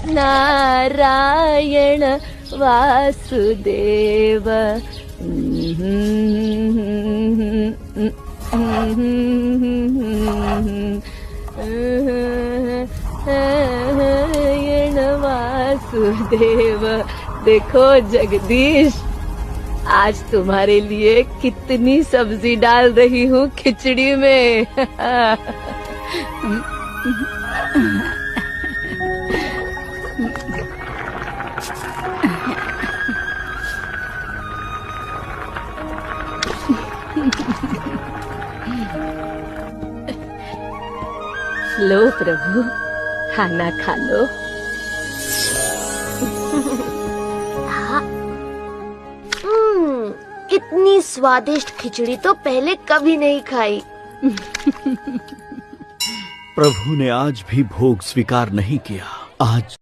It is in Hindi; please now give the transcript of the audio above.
नारायण वासुदेव। नारायण वासुदेव। देखो जगदीश, आज तुम्हारे लिए कितनी सब्जी डाल रही हूँ खिचड़ी में। लो प्रभु, खाना खा लो। इतनी स्वादिष्ट खिचड़ी तो पहले कभी नहीं खाई। प्रभु ने आज भी भोग स्वीकार नहीं किया। आज